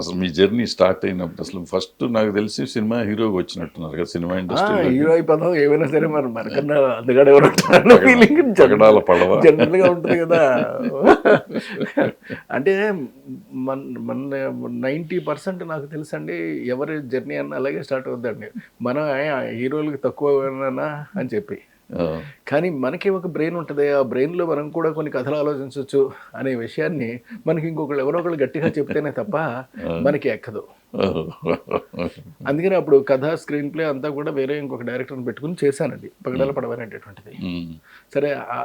అసలు మీ journey start అయినప్పుడు అసలు ఫస్ట్ నాకు తెలిసి సినిమా హీరోగా వచ్చినట్టున్నారు కదా సినిమా ఇండస్ట్రీలో. హీరో అయిపోదాం ఏమైనా సరే మరి మనకన్నా అందుకని ఎవరు ఫీలింగ్ పగడాల పడవ. జనరల్ గా ఉంటుంది కదా. అంటే మన మన 90% నాకు తెలుసండి ఎవరి జర్నీ అన్న అలాగే స్టార్ట్ అవుద్దండి. మనం హీరోలకి తక్కువ అని చెప్పి, కానీ మనకి ఒక బ్రెయిన్ ఉంటుంది. ఆ బ్రెయిన్లో మనం కూడా కొన్ని కథలు ఆలోచించవచ్చు అనే విషయాన్ని మనకి ఇంకొకళ్ళు ఎవరో ఒకళ్ళు గట్టిగా చెప్తేనే తప్ప మనకి ఎక్కదు. అందుకని అప్పుడు కథ స్క్రీన్ ప్లే అంతా కూడా వేరే ఇంకొక డైరెక్టర్ని పెట్టుకుని చేశానండి పగడాల పడవ అనేటటువంటిది. సరే ఆ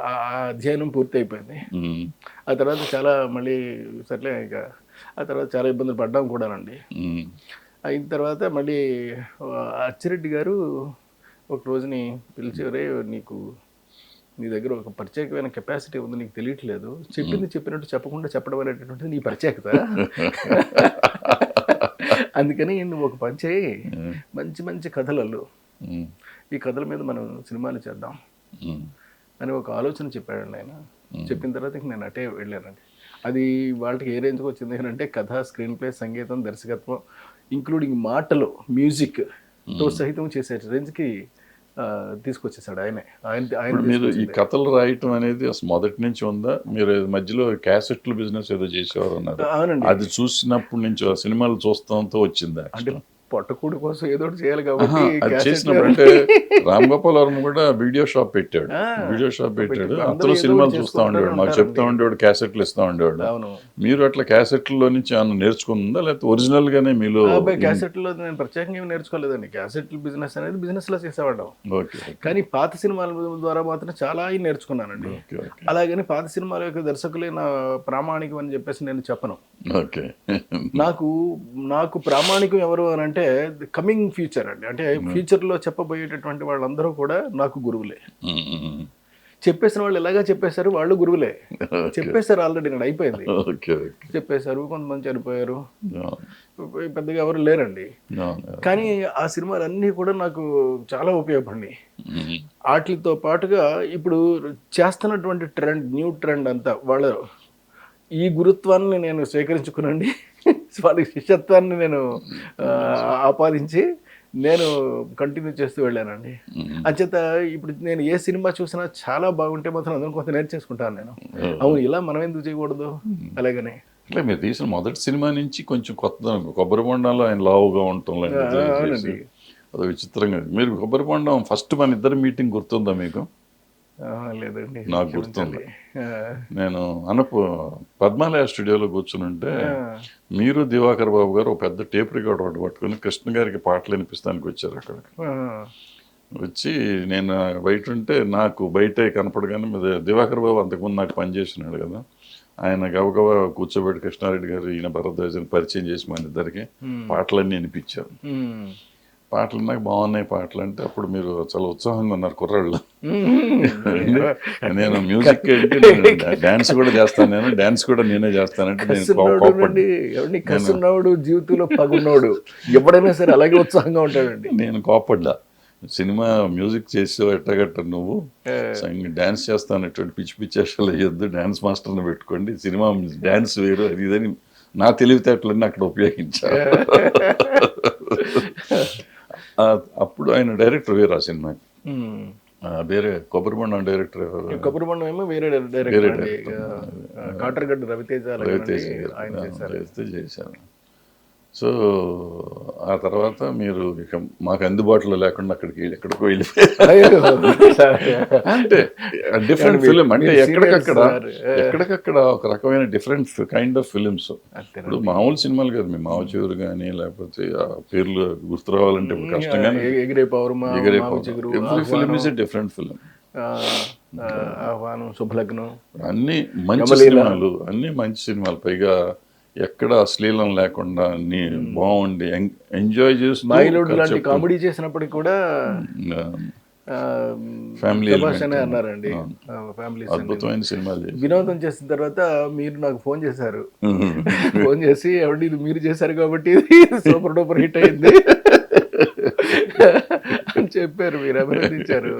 అధ్యయనం పూర్తి అయిపోయింది. ఆ తర్వాత చాలా మళ్ళీ సర్లే ఇక ఆ తర్వాత చాలా ఇబ్బందులు పడ్డాం కూడానండి. అయిన తర్వాత మళ్ళీ అచ్చిరెడ్డి గారు ఒక రోజుని పిలిచి, రే నీకు నీ దగ్గర ఒక ప్రత్యేకమైన కెపాసిటీ ఉంది, నీకు తెలియట్లేదు, చెప్పింది చెప్పినట్టు చెప్పకుండా చెప్పడం అనేటటువంటిది నీ ప్రత్యేకత, అందుకని నువ్వు ఒక పని చేయి, మంచి మంచి కథలలో ఈ కథల మీద మనం సినిమాలు చేద్దాం అని ఒక ఆలోచన చెప్పాడండి ఆయన. చెప్పిన తర్వాత నేను అటే వెళ్ళానండి. అది వాళ్ళకి ఏ రేంజ్కి వచ్చింది అంటే కథ, స్క్రీన్ ప్లే, సంగీతం, దర్శకత్వం ఇంక్లూడింగ్ మాటలు, మ్యూజిక్ తో సహితం చేసే రేంజ్కి తీసుకొచ్చేసాడు ఆయనే. ఆయన మీరు ఈ కథలు రాయటం అనేది అసలు మొదటి నుంచి ఉందా? మీరు మధ్యలో క్యాసెట్లు బిజినెస్ ఏదో చేసేవారు అన్నారు. అవునండి. అది చూసినప్పటి నుంచి సినిమాలు చూస్తాంతో వచ్చిందా? అంటే పొట్టకూడు కోసం ఏదో ఒకటి చేయాలి కాబట్టి చేసినప్పుడు అంటే రామ్ గోపాల్ వర్మ కూడా వీడియో షాప్ పెట్టాడు. అతను సినిమాలు చూస్తూ ఉండేవాడు, మాకు చెప్తా ఉండేవాడు, క్యాసెట్లు ఇస్తూ ఉండేవాడు. మీరు అట్లా క్యాసెట్లలో నుంచి ఏమన్నా నేర్చుకుందా లేకపోతే ఒరిజినల్ గానే మీలో? క్యాసెట్లో నేను ప్రత్యేకంగా ఏమి నేర్చుకోలేదండి. క్యాసెట్లు బిజినెస్ అనేది బిజినెస్ లో చేసేవాళ్ళం. కానీ పాత సినిమాల ద్వారా మాత్రం చాలా నేర్చుకున్నానండి. అలాగని పాత సినిమాల యొక్క దర్శకులే నా ప్రామాణికం అని చెప్పేసి నేను చెప్పను. నాకు ప్రామాణికం ఎవరు అని అంటే కమింగ్ ఫ్యూచర్ అండి. అంటే ఫ్యూచర్లో చెప్పబోయేటటువంటి వాళ్ళందరూ కూడా నాకు గురువులే. చెప్పేసిన వాళ్ళు ఎలాగా చెప్పేశారు, వాళ్ళు గురువులే. చెప్పేశారు ఆల్రెడీ, నేను అయిపోయింది చెప్పేశారు. కొంతమంది చనిపోయారు, పెద్దగా ఎవరు లేరండి. కానీ ఆ సినిమాలు అన్నీ కూడా నాకు చాలా ఉపయోగపడినాయి. వాటితో పాటుగా ఇప్పుడు చేస్తున్నటువంటి ట్రెండ్, న్యూ ట్రెండ్ అంతా వాళ్ళ ఈ గురుత్వాన్ని నేను స్వీకరించుకునండి, వాళ్ళకి శిష్యత్వాన్ని నేను ఆపాదించి నేను కంటిన్యూ చేస్తూ వెళ్ళానండి. అంచేత ఇప్పుడు నేను ఏ సినిమా చూసినా చాలా బాగుంటే మాత్రం అందరం కొంత నేర్చేసుకుంటాను నేను. అవును, ఇలా మనం ఎందుకు చేయకూడదు అలాగనే. అంటే మీరు తీసిన మొదటి సినిమా నుంచి కొంచెం కొత్త కొబ్బరి బొండంలో ఆయన లావుగా ఉండటం లేదు, అది విచిత్రంగా. మీరు కొబ్బరి బొండం ఫస్ట్ మన ఇద్దరు మీటింగ్ గుర్తుందా మీకు? లేదండి, నాకు గుర్తుంది. నేను పద్మాలయ స్టూడియోలో కూర్చుని ఉంటే మీరు దివాకర్ బాబు గారు ఒక పెద్ద టేప్ రికార్డర్ ఒకటి పట్టుకుని కృష్ణ గారికి పాటలు వినిపిస్తానికి వచ్చారు. అక్కడికి వచ్చి నేను బయట ఉంటే నాకు బయట కనపడగానే దివాకర్ బాబు అంతకుముందు నాకు పనిచేసినాడు కదా, ఆయన గబగబా కూర్చోబెట్టి కృష్ణారెడ్డి గారు ఈయన భరద్వాజని పరిచయం చేసి మన ఇద్దరికి పాటలన్నీ వినిపించారు. పాటలు నాకు బాగున్నాయి పాటలు అంటే అప్పుడు మీరు చాలా ఉత్సాహంగా ఉన్నారు కుర్రాళ్ళు. నేను మ్యూజిక్ ఏంటి, డాన్స్ కూడా చేస్తాను, నేను డాన్స్ కూడా నేనే చేస్తానంటే నేను కసున్నాడు, జీవితంలో పగున్నాడు, ఎవడైనా సరే అలాగే ఉత్సాహంగా ఉంటాడండి. నేను కోపడ్డా, సినిమా మ్యూజిక్ చేసావు ఎట్టగట్ట నువ్వు, డాన్స్ చేస్తానటువంటి పిచ్చి పిచ్చి అసలు వేయొద్దు, డాన్స్ మాస్టర్ని పెట్టుకోండి, సినిమా డాన్స్ వేరు అది ఇదని నా తెలివితేటలన్నీ అక్కడ ఉపయోగించారు. అప్పుడు ఆయన డైరెక్టర్ వేరు ఆ సినిమాకి, వేరే కొబ్బరి బొండం డైరెక్టర్. కొబ్బరి బొండం ఏమో వేరే డైరెక్టర్, కాటరగడ్డ రవితేజ చేశాను. సో ఆ తర్వాత మీరు ఇక మాకు అందుబాటులో లేకుండా అక్కడికి ఎక్కడికో వెళ్ళిపోయారు. అంటే డిఫరెంట్ ఫిలిం, అంటే ఎక్కడికక్కడ ఒక రకమైన డిఫరెంట్ కైండ్ ఆఫ్ ఫిలిమ్స్. ఇప్పుడు మామూలు సినిమాలు కాదు, మీ మావ చిగురు కానీ లేకపోతే ఆ పేర్లు గుర్తు రావాలంటే కష్టంగానే, every film is a different film. ఆహ్వానం, శుభలగ్నం అన్ని మంచి సినిమాలు, అన్ని మంచి సినిమాలు, పైగా ఎక్కడ అశ్లీలం లేకుండా అన్ని బాగుండి ఎంజాయ్ చేస్తూ. లాంటి కామెడీ చేసినప్పటికి కూడా ఫ్యామిలీ అన్నారండి, ఫ్యామిలీ అద్భుతమైన సినిమాలు. వినోదం చేసిన తర్వాత మీరు నాకు ఫోన్ చేశారు, ఫోన్ చేసి ఎవరి ఇది మీరు చేశారు కాబట్టి సూపర్ డూపర్ హిట్ అయింది అని చెప్పారు, మీరు అభినందించారు.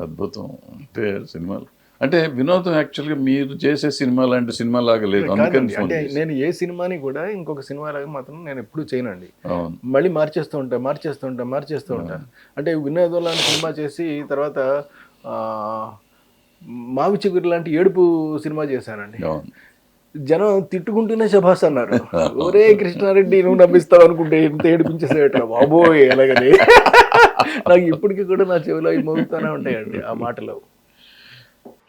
అద్భుతం. అంటే సినిమాలు అంటే వినోదం యాక్చువల్గా మీరు చేసే సినిమా లాంటి సినిమా లాగా లేదు, అందుకని కాదండి, ఫోన్ అంటే చేశాను. నేను ఏ సినిమాని కూడా ఇంకొక సినిమా లాగా మాత్రం నేను ఎప్పుడూ చేయనండి. అవును. మళ్ళీ మార్చేస్తూ ఉంటా. అంటే వినోదం లాంటి సినిమా చేసి తర్వాత మావి చిగురు లాంటి ఏడుపు సినిమా చేశానండి. అవును. జనం తిట్టుకుంటూనే శభాస్ అన్నారు. ఒరే కృష్ణారెడ్డి నువ్వు నవ్విస్తావు అనుకుంటే ఎంత ఏడిపించేసేట బాబోయ్ అలాగని. నాకు ఇప్పటికీ కూడా నా చెవిలో అవి మోగుతూనే ఉంటాయండి ఆ మాటలు.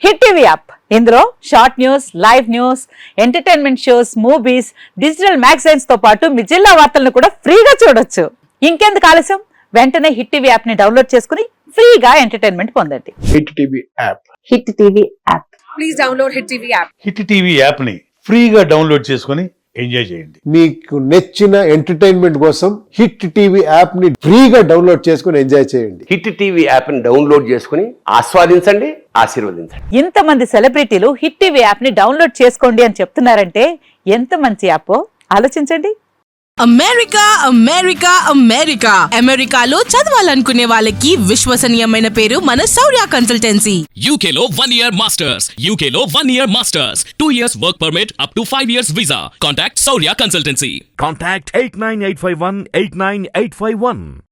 హిట్ టీవీ యాప్, ఇందులో short news, live news, entertainment shows, movies, digital magazines తో పాటు మీ జిల్లా వార్తలను కూడా ఫ్రీగా చూడొచ్చు. ఇంకెందుకు ఆలస్యం, వెంటనే హిట్ టీవీ యాప్ ని డౌన్లోడ్ చేసుకుని ఫ్రీగా ఎంటర్టైన్మెంట్ పొందండి. Hit TV app. Hit TV app. Please download Hit TV app. Hit TV యాప్ని ఫ్రీగా డౌన్లోడ్ చేసుకొని ఎంజాయ్ చేయండి. మీకు నచ్చిన ఎంటర్టైన్మెంట్ కోసం హిట్ టీవీ యాప్ ని ఫ్రీగా డౌన్లోడ్ చేసుకుని ఎంజాయ్ చేయండి. హిట్ టీవీ యాప్ని డౌన్లోడ్ చేసుకుని ఆస్వాదించండి, ఆశీర్వదించండి. ఇంతమంది సెలబ్రిటీలు హిట్ టీవీ యాప్ ని డౌన్లోడ్ చేసుకోండి అని చెప్తున్నారంటే ఎంత మంచి యాప్ ఆలోచించండి. అమెరికాలో చదవాలనుకునే వాళ్ళకి విశ్వసనీయమైన పేరు మన శౌర్య consultancy. UK Law 1 Year Masters. UK Law 1 Year Masters. 2 years work permit up to 5 years visa. Contact Saurya Consultancy. Contact 89851 89851.